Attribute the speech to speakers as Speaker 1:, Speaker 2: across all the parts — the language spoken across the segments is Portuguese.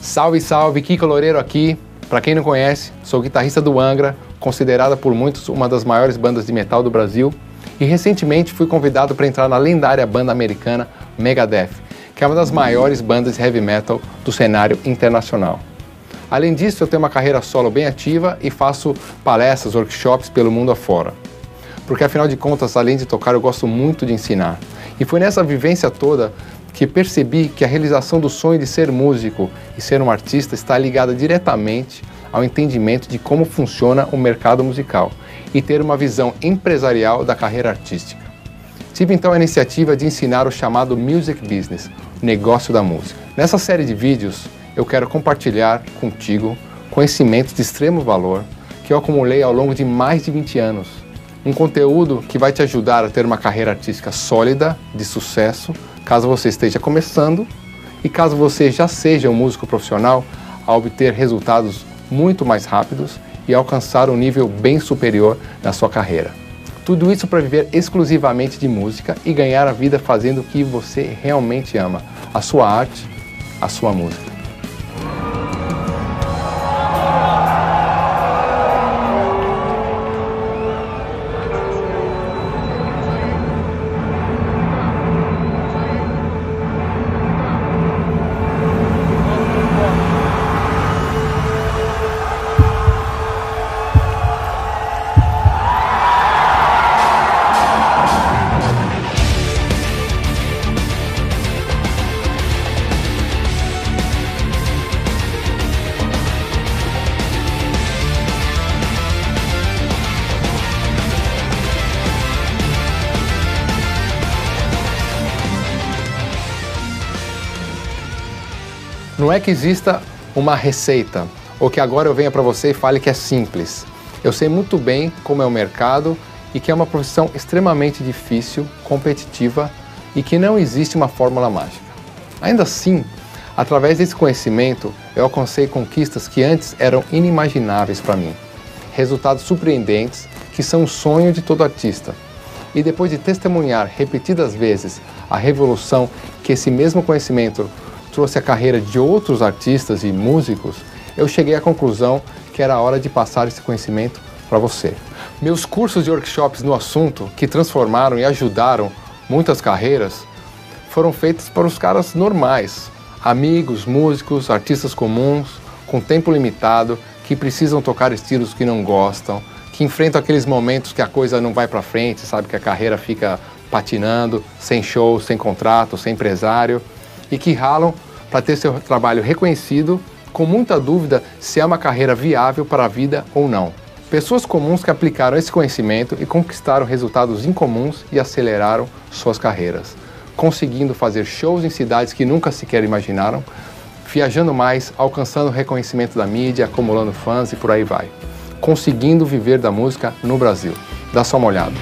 Speaker 1: Salve, salve, Kiko Loureiro aqui. Para quem não conhece, sou guitarrista do Angra, considerada por muitos uma das maiores bandas de metal do Brasil, e recentemente fui convidado para entrar na lendária banda americana Megadeth, que é uma das maiores bandas de heavy metal do cenário internacional. Além disso, eu tenho uma carreira solo bem ativa e faço palestras, workshops pelo mundo afora. Porque afinal de contas, além de tocar, eu gosto muito de ensinar. E foi nessa vivência toda que percebi que a realização do sonho de ser músico e ser um artista está ligada diretamente ao entendimento de como funciona o mercado musical e ter uma visão empresarial da carreira artística. Tive então a iniciativa de ensinar o chamado Music Business, negócio da música. Nessa série de vídeos, eu quero compartilhar contigo conhecimentos de extremo valor que eu acumulei ao longo de mais de 20 anos. Um conteúdo que vai te ajudar a ter uma carreira artística sólida, de sucesso, caso você esteja começando e caso você já seja um músico profissional, a obter resultados muito mais rápidos e alcançar um nível bem superior na sua carreira. Tudo isso para viver exclusivamente de música e ganhar a vida fazendo o que você realmente ama, a sua arte, a sua música. Não é que exista uma receita, ou que agora eu venha para você e fale que é simples. Eu sei muito bem como é o mercado e que é uma profissão extremamente difícil, competitiva e que não existe uma fórmula mágica. Ainda assim, através desse conhecimento, eu alcancei conquistas que antes eram inimagináveis para mim. Resultados surpreendentes que são o sonho de todo artista. E depois de testemunhar repetidas vezes a revolução que esse mesmo conhecimento trouxe a carreira de outros artistas e músicos, eu cheguei à conclusão que era hora de passar esse conhecimento para você. Meus cursos e workshops no assunto, que transformaram e ajudaram muitas carreiras, foram feitos para os caras normais, amigos, músicos, artistas comuns, com tempo limitado, que precisam tocar estilos que não gostam, que enfrentam aqueles momentos que a coisa não vai para frente, sabe, que a carreira fica patinando, sem show, sem contrato, sem empresário, e que ralam para ter seu trabalho reconhecido, com muita dúvida se é uma carreira viável para a vida ou não. Pessoas comuns que aplicaram esse conhecimento e conquistaram resultados incomuns e aceleraram suas carreiras, conseguindo fazer shows em cidades que nunca sequer imaginaram, viajando mais, alcançando reconhecimento da mídia, acumulando fãs e por aí vai. Conseguindo viver da música no Brasil. Dá só uma olhada.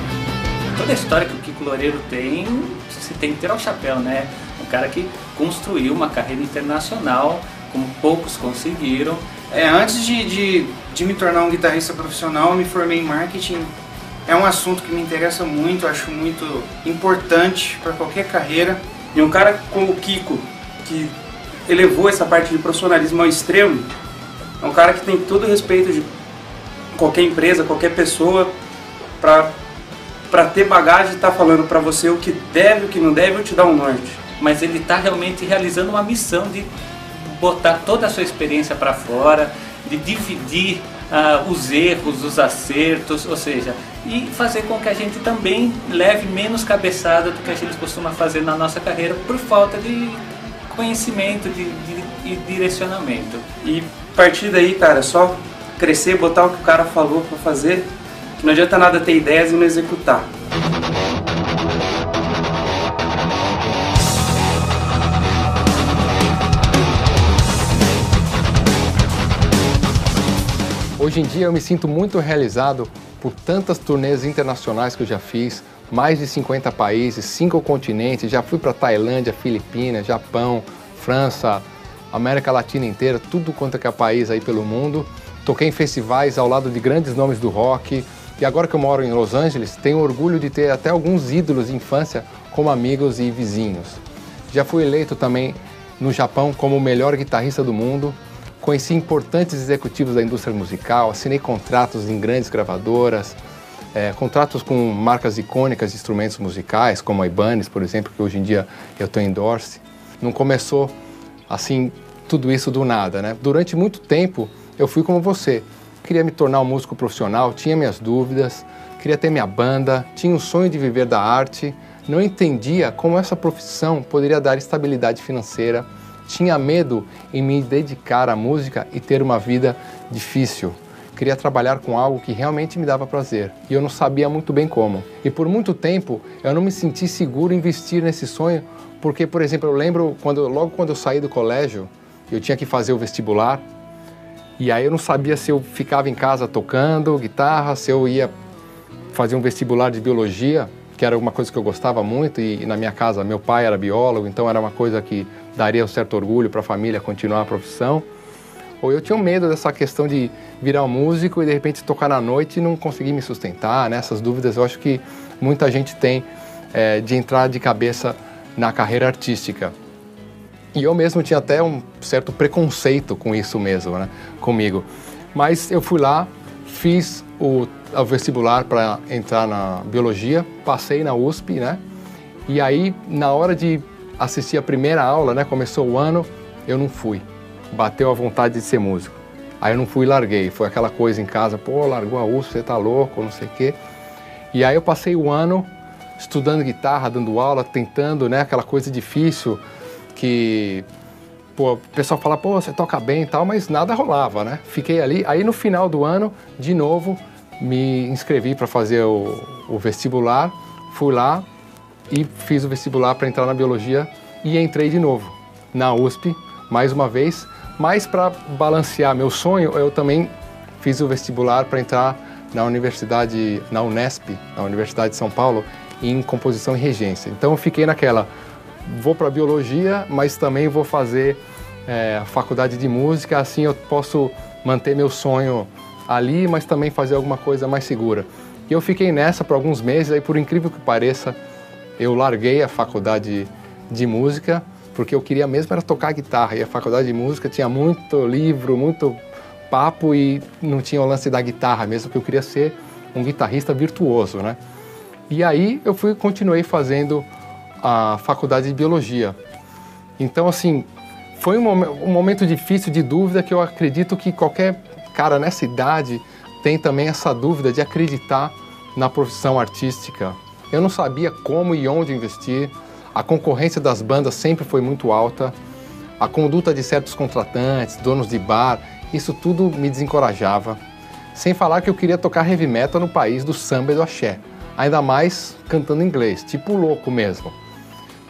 Speaker 2: Toda a história que o Kiko Loureiro tem, você tem que ter ao chapéu, né? Um cara que construiu uma carreira internacional, como poucos conseguiram.
Speaker 3: Antes de me tornar um guitarrista profissional, eu me formei em marketing. É um assunto que me interessa muito, acho muito importante para qualquer carreira. E um cara como o Kiko, que elevou essa parte de profissionalismo ao extremo, é um cara que tem todo o respeito de qualquer empresa, qualquer pessoa, para ter bagagem e estar falando para você o que deve, o que não deve, ou te dar um norte.
Speaker 2: Mas ele está realmente realizando uma missão de botar toda a sua experiência para fora, de dividir os erros, os acertos, ou seja, e fazer com que a gente também leve menos cabeçada do que a gente costuma fazer na nossa carreira por falta de conhecimento, de direcionamento.
Speaker 3: E a partir daí, cara, só crescer, botar o que o cara falou para fazer, que não adianta nada ter ideias e não executar.
Speaker 1: Hoje em dia eu me sinto muito realizado por tantas turnês internacionais que eu já fiz, mais de 50 países, 5 continentes, já fui para Tailândia, Filipinas, Japão, França, América Latina inteira, tudo quanto é país aí pelo mundo. Toquei em festivais ao lado de grandes nomes do rock e agora que eu moro em Los Angeles, tenho orgulho de ter até alguns ídolos de infância como amigos e vizinhos. Já fui eleito também no Japão como o melhor guitarrista do mundo, conheci importantes executivos da indústria musical, assinei contratos em grandes gravadoras, contratos com marcas icônicas de instrumentos musicais, como a Ibanez, por exemplo, que hoje em dia eu estou endorse. Não começou assim tudo isso do nada, né? Durante muito tempo eu fui como você, queria me tornar um músico profissional, tinha minhas dúvidas, queria ter minha banda, tinha um sonho de viver da arte, não entendia como essa profissão poderia dar estabilidade financeira, tinha medo em me dedicar à música e ter uma vida difícil. Queria trabalhar com algo que realmente me dava prazer e eu não sabia muito bem como. E por muito tempo eu não me senti seguro em investir nesse sonho, porque, por exemplo, eu lembro logo quando eu saí do colégio, eu tinha que fazer o vestibular, e aí eu não sabia se eu ficava em casa tocando guitarra, se eu ia fazer um vestibular de biologia, que era uma coisa que eu gostava muito, e na minha casa meu pai era biólogo, então era uma coisa que daria um certo orgulho para a família continuar a profissão. Ou eu tinha medo dessa questão de virar um músico e de repente tocar na noite e não conseguir me sustentar, né? Essas dúvidas eu acho que muita gente tem de entrar de cabeça na carreira artística. E eu mesmo tinha até um certo preconceito com isso mesmo, né? Comigo. Mas eu fui lá, fiz o vestibular para entrar na biologia, passei na USP, né? E aí, na hora de assistir a primeira aula, né? Começou o ano, eu não fui. Bateu a vontade de ser músico. Aí eu não fui e larguei. Foi aquela coisa em casa, pô, largou a USP, você tá louco, não sei o quê. E aí eu passei o ano estudando guitarra, dando aula, tentando, né? Aquela coisa difícil que, pô, o pessoal fala, pô, você toca bem e tal, mas nada rolava, né? Fiquei ali. Aí no final do ano, de novo, me inscrevi para fazer o vestibular, fui lá e fiz o vestibular para entrar na biologia e entrei de novo na USP, mais uma vez, mas para balancear meu sonho, eu também fiz o vestibular para entrar na universidade, na Unesp, na Universidade de São Paulo, em composição e regência. Então eu fiquei naquela, vou para biologia, mas também vou fazer a faculdade de música, assim eu posso manter meu sonho ali, mas também fazer alguma coisa mais segura. E eu fiquei nessa por alguns meses, aí por incrível que pareça, eu larguei a faculdade de música, porque eu queria mesmo era tocar guitarra, e a faculdade de música tinha muito livro, muito papo e não tinha o lance da guitarra mesmo, porque eu queria ser um guitarrista virtuoso, né? E aí eu continuei fazendo a faculdade de biologia. Então, assim, foi um momento difícil de dúvida que eu acredito que qualquer cara nessa idade tem também essa dúvida de acreditar na profissão artística. Eu não sabia como e onde investir, a concorrência das bandas sempre foi muito alta, a conduta de certos contratantes, donos de bar, isso tudo me desencorajava. Sem falar que eu queria tocar heavy metal no país do samba e do axé, ainda mais cantando inglês, tipo louco mesmo.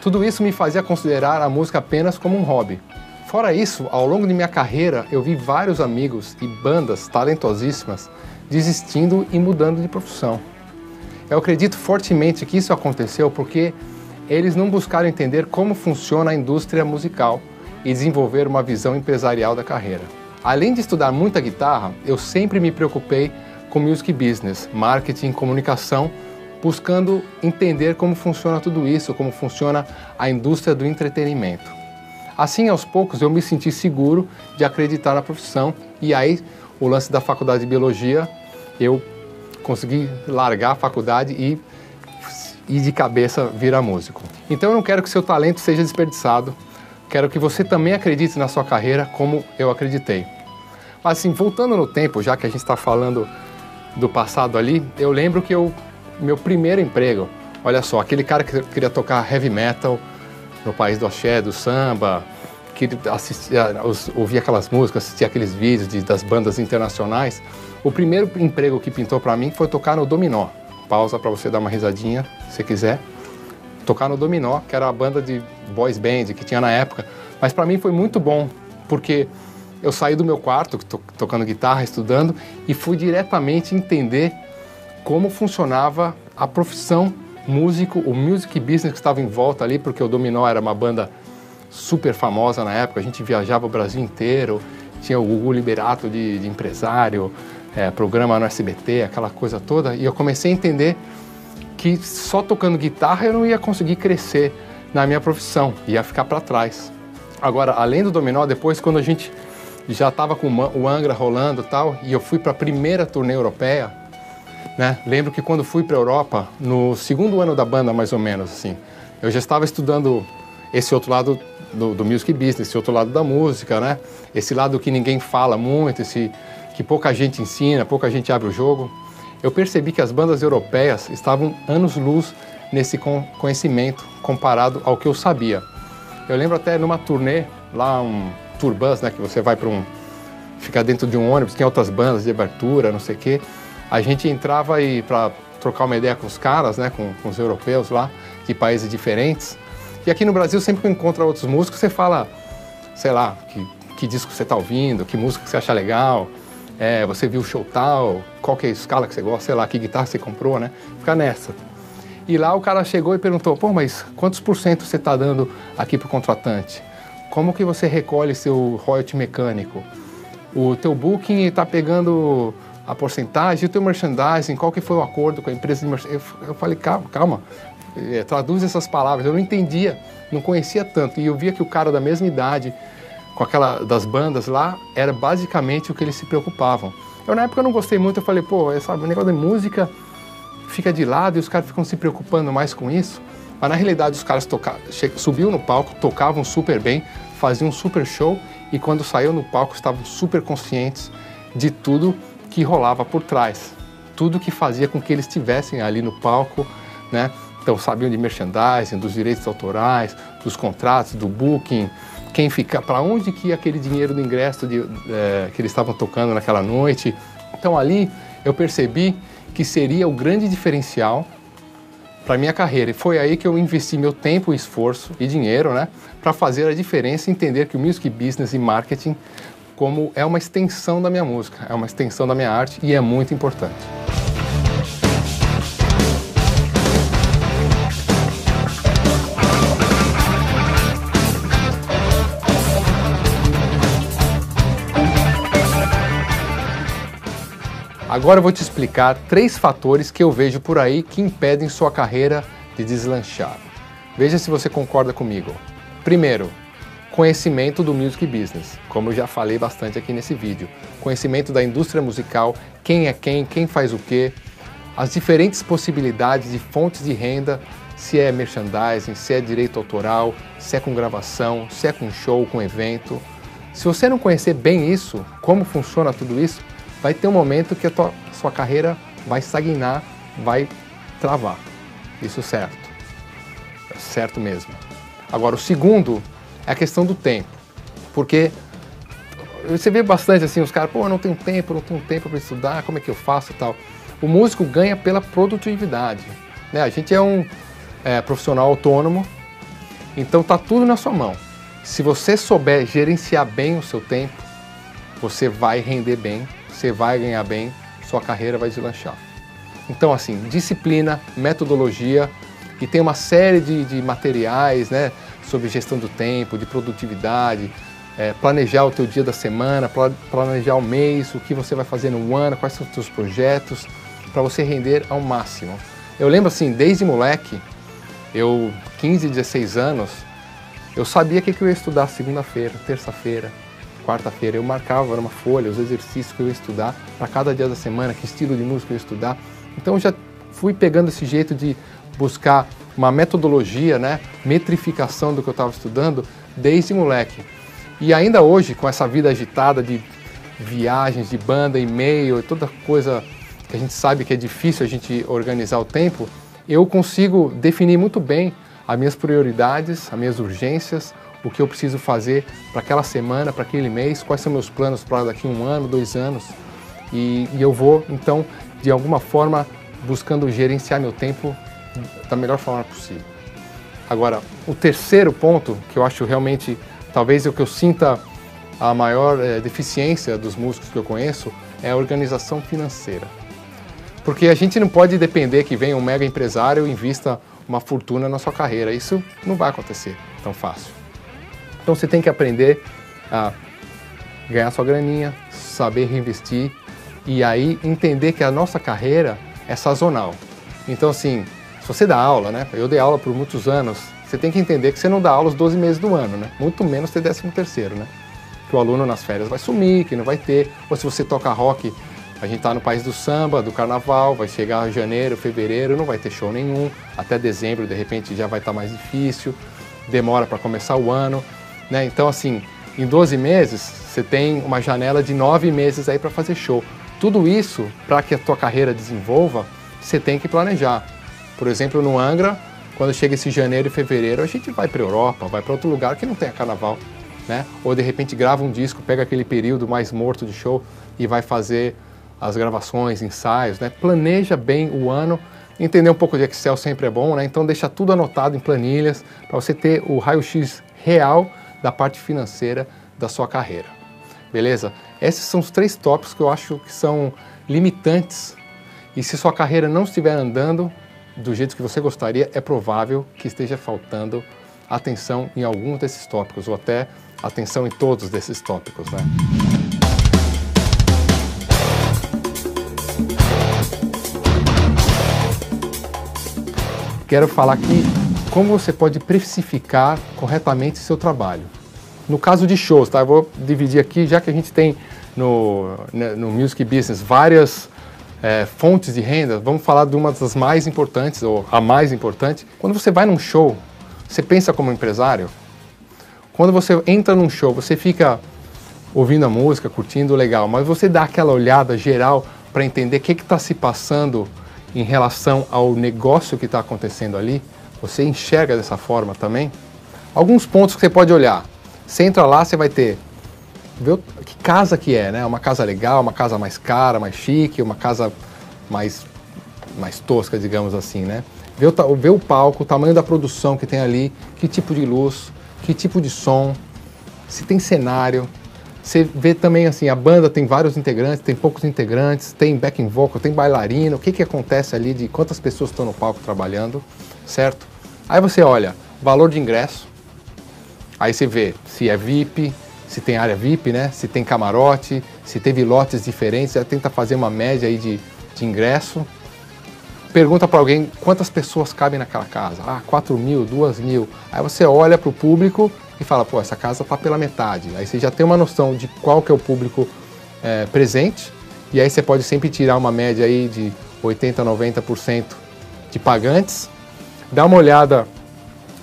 Speaker 1: Tudo isso me fazia considerar a música apenas como um hobby. Fora isso, ao longo de minha carreira, eu vi vários amigos e bandas talentosíssimas desistindo e mudando de profissão. Eu acredito fortemente que isso aconteceu porque eles não buscaram entender como funciona a indústria musical e desenvolver uma visão empresarial da carreira. Além de estudar muita guitarra, eu sempre me preocupei com music business, marketing, comunicação, buscando entender como funciona tudo isso, como funciona a indústria do entretenimento. Assim, aos poucos, eu me senti seguro de acreditar na profissão e aí, o lance da faculdade de biologia, eu consegui largar a faculdade e de cabeça virar músico. Então eu não quero que seu talento seja desperdiçado, quero que você também acredite na sua carreira como eu acreditei. Mas assim, voltando no tempo, já que a gente está falando do passado ali, eu lembro que meu primeiro emprego, olha só, aquele cara que queria tocar heavy metal no país do axé, do samba, que ouvia aquelas músicas, assistia aqueles vídeos das bandas internacionais, o primeiro emprego que pintou para mim foi tocar no Dominó. Pausa para você dar uma risadinha, se quiser. Tocar no Dominó, que era a banda de boys band que tinha na época. Mas para mim foi muito bom, porque eu saí do meu quarto, tocando guitarra, estudando, e fui diretamente entender como funcionava a profissão músico, o music business que estava em volta ali, porque o Dominó era uma banda super famosa na época, a gente viajava o Brasil inteiro, tinha o Gugu Liberato de empresário, programa no SBT, aquela coisa toda, e eu comecei a entender que só tocando guitarra eu não ia conseguir crescer na minha profissão, ia ficar para trás. Agora, além do dominó, depois quando a gente já estava com o Angra rolando e tal, e eu fui para a primeira turnê europeia, né? Lembro que quando fui para a Europa, no segundo ano da banda, mais ou menos, assim, eu já estava estudando esse outro lado do music business, esse outro lado da música, né? Esse lado que ninguém fala muito, esse que pouca gente ensina, pouca gente abre o jogo. Eu percebi que as bandas europeias estavam anos-luz nesse conhecimento comparado ao que eu sabia. Eu lembro até numa turnê, lá um tour bus, né, que você vai ficar dentro de um ônibus, tem outras bandas de abertura, não sei o quê. A gente entrava e para trocar uma ideia com os caras, né, com os europeus lá, de países diferentes. E aqui no Brasil, sempre que encontra outros músicos, você fala, sei lá, que disco você está ouvindo, que música você acha legal, você viu o show tal, qual que é a escala que você gosta, sei lá, que guitarra você comprou, né? Fica nessa. E lá o cara chegou e perguntou, pô, mas quantos por cento você está dando aqui pro contratante? Como que você recolhe seu royalty mecânico? O teu booking está pegando a porcentagem, e o teu merchandising, qual que foi o acordo com a empresa de merchandising? Eu falei, calma, traduz essas palavras. Eu não entendia, não conhecia tanto. E eu via que o cara da mesma idade, com aquela das bandas lá, era basicamente o que eles se preocupavam. Eu na época não gostei muito, eu falei, pô, esse negócio de música fica de lado e os caras ficam se preocupando mais com isso. Mas na realidade os caras subiam no palco, tocavam super bem, faziam um super show e quando saíam no palco estavam super conscientes de tudo que rolava por trás. Tudo que fazia com que eles estivessem ali no palco, né? Então sabiam de merchandising, dos direitos autorais, dos contratos, do booking, quem fica, para onde que ia aquele dinheiro do ingresso que eles estavam tocando naquela noite. Então ali eu percebi que seria o grande diferencial para a minha carreira. E foi aí que eu investi meu tempo, esforço e dinheiro, né, para fazer a diferença e entender que o music business e marketing como é uma extensão da minha música, é uma extensão da minha arte e é muito importante. Agora eu vou te explicar 3 fatores que eu vejo por aí que impedem sua carreira de deslanchar. Veja se você concorda comigo. Primeiro, conhecimento do music business, como eu já falei bastante aqui nesse vídeo. Conhecimento da indústria musical, quem é quem faz o quê, as diferentes possibilidades de fontes de renda, se é merchandising, se é direito autoral, se é com gravação, se é com show, com evento. Se você não conhecer bem isso, como funciona tudo isso, vai ter um momento que a sua carreira vai estagnar, vai travar. Isso é certo. É certo mesmo. Agora, o segundo é a questão do tempo. Porque você vê bastante assim, os caras, pô, eu não tenho tempo para estudar, como é que eu faço e tal. O músico ganha pela produtividade, né? A gente é um profissional autônomo, então tá tudo na sua mão. Se você souber gerenciar bem o seu tempo, você vai render bem, você vai ganhar bem, sua carreira vai deslanchar. Então, assim, disciplina, metodologia, e tem uma série de materiais, né, sobre gestão do tempo, de produtividade, planejar o teu dia da semana, planejar o mês, o que você vai fazer no ano, quais são os teus projetos, para você render ao máximo. Eu lembro assim, desde moleque, 15, 16 anos, eu sabia o que eu ia estudar segunda-feira, terça-feira, quarta-feira. Eu marcava numa folha os exercícios que eu ia estudar para cada dia da semana, que estilo de música eu ia estudar. Então eu já fui pegando esse jeito de buscar uma metodologia, né, metrificação do que eu estava estudando desde moleque. E ainda hoje, com essa vida agitada de viagens, de banda, e-mail e toda coisa que a gente sabe que é difícil a gente organizar o tempo, eu consigo definir muito bem as minhas prioridades, as minhas urgências, o que eu preciso fazer para aquela semana, para aquele mês, quais são meus planos para daqui 1 ano, 2 anos. E eu vou, então, de alguma forma, buscando gerenciar meu tempo da melhor forma possível. Agora, o terceiro ponto, que eu acho realmente, talvez o que eu sinta a maior deficiência dos músicos que eu conheço, é a organização financeira. Porque a gente não pode depender que venha um mega empresário e invista uma fortuna na sua carreira. Isso não vai acontecer tão fácil. Então você tem que aprender a ganhar sua graninha, saber reinvestir e aí entender que a nossa carreira é sazonal. Então assim, se você dá aula, né? Eu dei aula por muitos anos, Você tem que entender que você não dá aula os 12 meses do ano, né? Muito menos ter 13º, né? Que o aluno nas férias vai sumir, que não vai ter. Ou se você toca rock, a gente tá no país do samba, do carnaval, vai chegar janeiro, fevereiro, não vai ter show nenhum. Até dezembro, de repente, já vai estar mais difícil. Demora para começar o ano, né? Então, assim, em 12 meses, você tem uma janela de 9 meses aí para fazer show. Tudo isso, para que a tua carreira desenvolva, você tem que planejar. Por exemplo, no Angra, quando chega esse janeiro e fevereiro, a gente vai para a Europa, vai para outro lugar que não tenha carnaval, né? Ou de repente grava um disco, pega aquele período mais morto de show e vai fazer as gravações, ensaios, né? Planeja bem o ano. Entender um pouco de Excel sempre é bom, né? Então deixa tudo anotado em planilhas para você ter o raio-x real da parte financeira da sua carreira. Beleza? Esses são os 3 tópicos que eu acho que são limitantes. E se sua carreira não estiver andando do jeito que você gostaria, é provável que esteja faltando atenção em algum desses tópicos, ou até atenção em todos desses tópicos, né? Quero falar aqui como você pode precificar corretamente seu trabalho. No caso de shows, tá? Eu vou dividir aqui, já que a gente tem no Music Business várias fontes de renda, vamos falar de uma das mais importantes, ou a mais importante. Quando você vai num show, você pensa como empresário? Quando você entra num show, você fica ouvindo a música, curtindo, legal, mas você dá aquela olhada geral para entender o que está se passando em relação ao negócio que está acontecendo ali? Você enxerga dessa forma também? Alguns pontos que você pode olhar. Você entra lá, você vai ver que casa que é, né? Uma casa legal, uma casa mais cara, mais chique, uma casa mais tosca, digamos assim, né? Ver o palco, o tamanho da produção que tem ali, que tipo de luz, que tipo de som, se tem cenário. Você vê também assim, a banda tem vários integrantes, tem poucos integrantes, tem backing vocal, tem bailarino, o que acontece ali, de quantas pessoas estão no palco trabalhando, certo? Aí você olha, valor de ingresso, aí você vê se é VIP, se tem área VIP, né? Se tem camarote, se teve lotes diferentes, você tenta fazer uma média aí de ingresso. Pergunta para alguém quantas pessoas cabem naquela casa. 4.000, 2.000. Aí você olha para o público e fala, pô, essa casa está pela metade. Aí você já tem uma noção de qual que é o público presente, e aí você pode sempre tirar uma média aí de 80%, 90% de pagantes. Dá uma olhada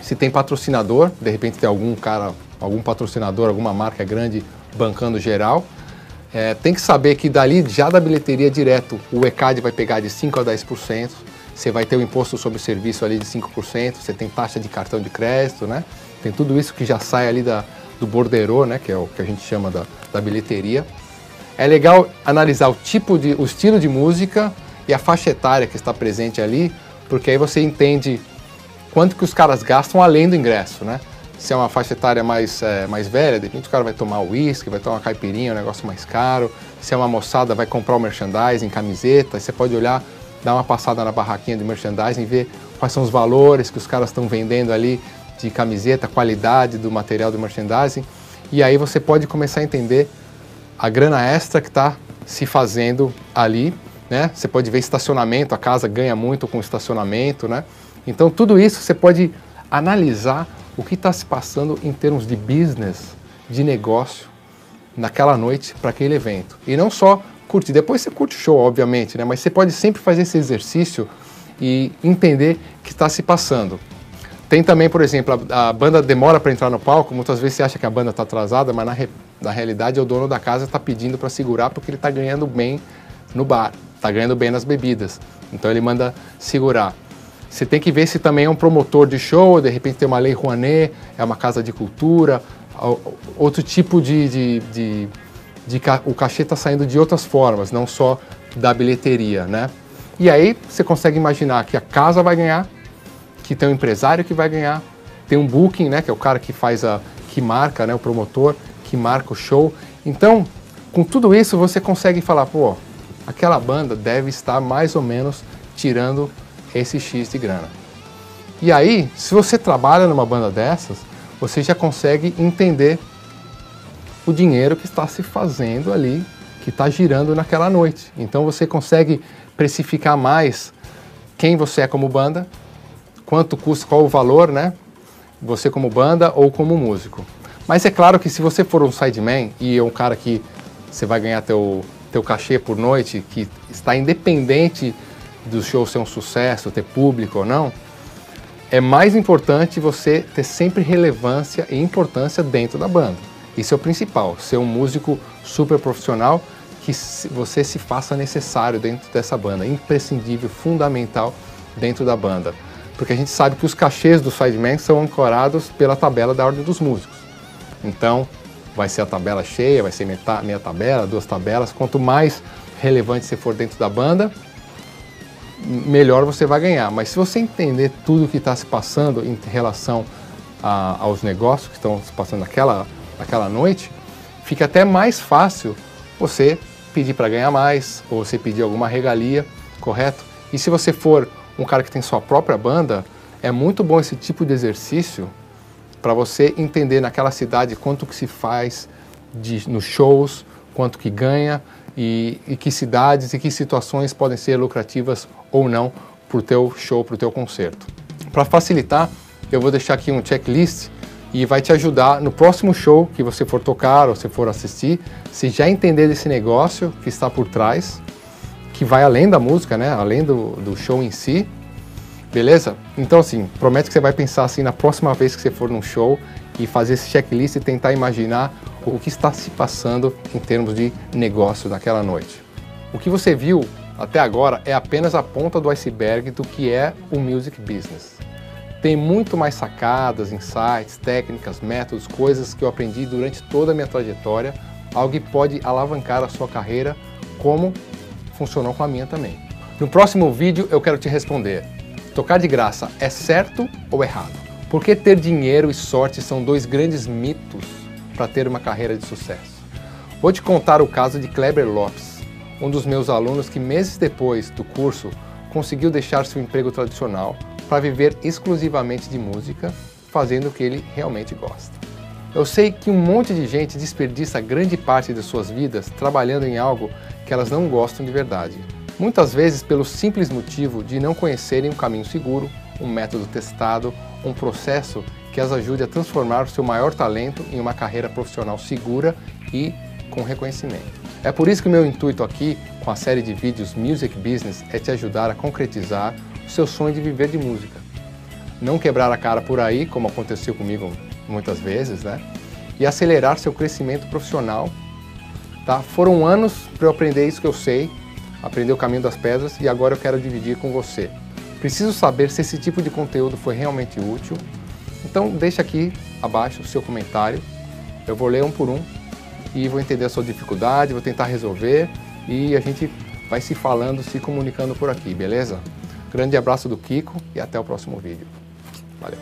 Speaker 1: se tem patrocinador, de repente tem algum patrocinador, alguma marca grande bancando geral. Tem que saber que dali, já da bilheteria direto, o ECAD vai pegar de 5% a 10%, você vai ter o imposto sobre o serviço ali de 5%, você tem taxa de cartão de crédito, né? Tem tudo isso que já sai ali do borderô, né? Que é o que a gente chama da bilheteria. É legal analisar o estilo de música e a faixa etária que está presente ali, porque aí você entende quanto que os caras gastam além do ingresso, né? Se é uma faixa etária mais velha, de repente o cara vai tomar uísque, vai tomar uma caipirinha, um negócio mais caro. Se é uma moçada, vai comprar o merchandising, camiseta. Você pode olhar, dar uma passada na barraquinha de merchandising, ver quais são os valores que os caras estão vendendo ali de camiseta, qualidade do material do merchandising. E aí você pode começar a entender a grana extra que está se fazendo ali, né? Você pode ver estacionamento, a casa ganha muito com estacionamento, né? Então tudo isso você pode analisar o que está se passando em termos de business, de negócio, naquela noite para aquele evento. E não só curtir, depois você curte o show, obviamente, né? Mas você pode sempre fazer esse exercício e entender o que está se passando. Tem também, por exemplo, a banda demora para entrar no palco, muitas vezes você acha que a banda está atrasada, mas na realidade é o dono da casa está pedindo para segurar porque ele está ganhando bem no bar, está ganhando bem nas bebidas, então ele manda segurar. Você tem que ver se também é um promotor de show, de repente tem uma lei Rouanet, é uma casa de cultura, outro tipo o cachê está saindo de outras formas, não só da bilheteria, né? E aí você consegue imaginar que a casa vai ganhar, que tem um empresário que vai ganhar, tem um booking, né, que é o cara que que marca, né, o promotor, que marca o show. Então, com tudo isso você consegue falar, pô, aquela banda deve estar mais ou menos tirando esse X de grana. E aí, se você trabalha numa banda dessas, você já consegue entender o dinheiro que está se fazendo ali, que está girando naquela noite. Então você consegue precificar mais quem você é como banda, quanto custa, qual o valor, né? você como banda ou como músico. Mas é claro que se você for um sideman e é um cara que você vai ganhar teu cachê por noite, que está independente do show ser um sucesso, ter público ou não, é mais importante você ter sempre relevância e importância dentro da banda. Isso é o principal, ser um músico super profissional, que você se faça necessário dentro dessa banda, imprescindível, fundamental dentro da banda. Porque a gente sabe que os cachês do sideman são ancorados pela tabela da ordem dos músicos. Então, vai ser a tabela cheia, vai ser meia tabela, 2 tabelas. Quanto mais relevante você for dentro da banda, melhor você vai ganhar. Mas se você entender tudo o que está se passando em relação aos negócios que estão se passando naquela noite, fica até mais fácil você pedir para ganhar mais, ou você pedir alguma regalia, correto? E se você for um cara que tem sua própria banda, é muito bom esse tipo de exercício para você entender naquela cidade quanto que se faz nos shows, quanto que ganha e que cidades e que situações podem ser lucrativas ou não para o teu show, para o teu concerto. Para facilitar, eu vou deixar aqui um checklist e vai te ajudar no próximo show que você for tocar ou se for assistir, se já entender desse negócio que está por trás, que vai além da música, né? Além do show em si, beleza? Então assim, promete que você vai pensar assim na próxima vez que você for num show e fazer esse checklist e tentar imaginar o que está se passando em termos de negócio naquela noite. O que você viu até agora é apenas a ponta do iceberg do que é o music business. Tem muito mais sacadas, insights, técnicas, métodos, coisas que eu aprendi durante toda a minha trajetória, algo que pode alavancar a sua carreira, como funcionou com a minha também. No próximo vídeo eu quero te responder: tocar de graça é certo ou errado? Por que ter dinheiro e sorte são 2 grandes mitos para ter uma carreira de sucesso? Vou te contar o caso de Kleber Lopes, um dos meus alunos que meses depois do curso conseguiu deixar seu emprego tradicional para viver exclusivamente de música, fazendo o que ele realmente gosta. Eu sei que um monte de gente desperdiça grande parte de suas vidas trabalhando em algo que elas não gostam de verdade. Muitas vezes pelo simples motivo de não conhecerem um caminho seguro, um método testado, um processo que as ajude a transformar o seu maior talento em uma carreira profissional segura e com reconhecimento. É por isso que o meu intuito aqui, com a série de vídeos Music Business, é te ajudar a concretizar o seu sonho de viver de música. Não quebrar a cara por aí, como aconteceu comigo muitas vezes, né? E acelerar seu crescimento profissional. Tá? Foram anos para eu aprender isso que eu sei, aprender o caminho das pedras, e agora eu quero dividir com você. Preciso saber se esse tipo de conteúdo foi realmente útil. Então deixa aqui abaixo o seu comentário. Eu vou ler um por um e vou entender a sua dificuldade, vou tentar resolver e a gente vai se falando, se comunicando por aqui, beleza? Grande abraço do Kiko e até o próximo vídeo. Valeu!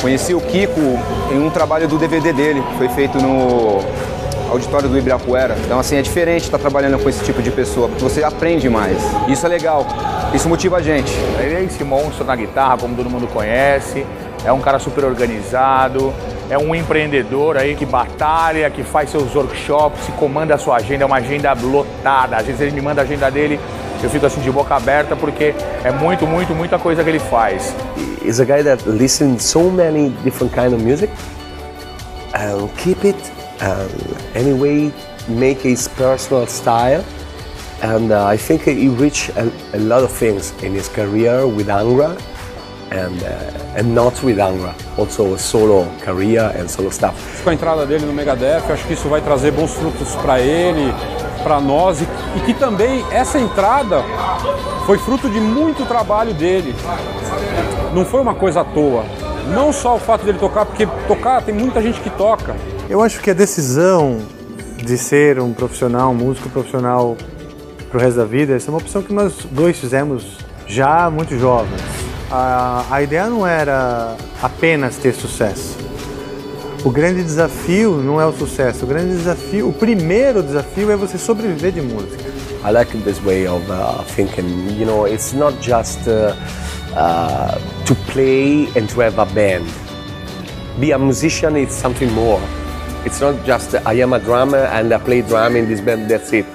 Speaker 4: Conheci o Kiko em um trabalho do DVD dele, que foi feito no auditório do Ibirapuera. Então assim, é diferente estar trabalhando com esse tipo de pessoa, porque você aprende mais. Isso é legal, isso motiva a gente.
Speaker 5: Ele é esse monstro na guitarra, como todo mundo conhece, é um cara super organizado, é um empreendedor aí que batalha, que faz seus workshops, que comanda a sua agenda, é uma agenda lotada. Às vezes ele me manda a agenda dele, eu fico assim de boca aberta porque é muita coisa que ele faz.
Speaker 6: He's a guy that listens so many different kind of music and keep it anyway, make his personal style, and I think he reached a lot of things in his career with Angra and not with Angra, also a solo career and solo stuff.
Speaker 7: Com a entrada dele no Megadeth, eu acho que isso vai trazer bons frutos para ele, para nós, e que também essa entrada foi fruto de muito trabalho dele. Não foi uma coisa à toa. Não só o fato dele tocar, porque tocar tem muita gente que toca.
Speaker 8: Eu acho que a decisão de ser um profissional, um músico profissional para o resto da vida, essa é uma opção que nós dois fizemos já muito jovens. A ideia não era apenas ter sucesso. O grande desafio não é o sucesso, o primeiro desafio é você sobreviver de música.
Speaker 6: I like this way of thinking, you know, it's not just to play and to have a band. Be a musician is something more. It's not just I am a drummer and I play drum in this band, that's it.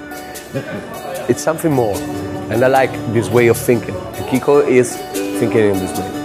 Speaker 6: It's something more. And I like this way of thinking. And Kiko is thinking in this way.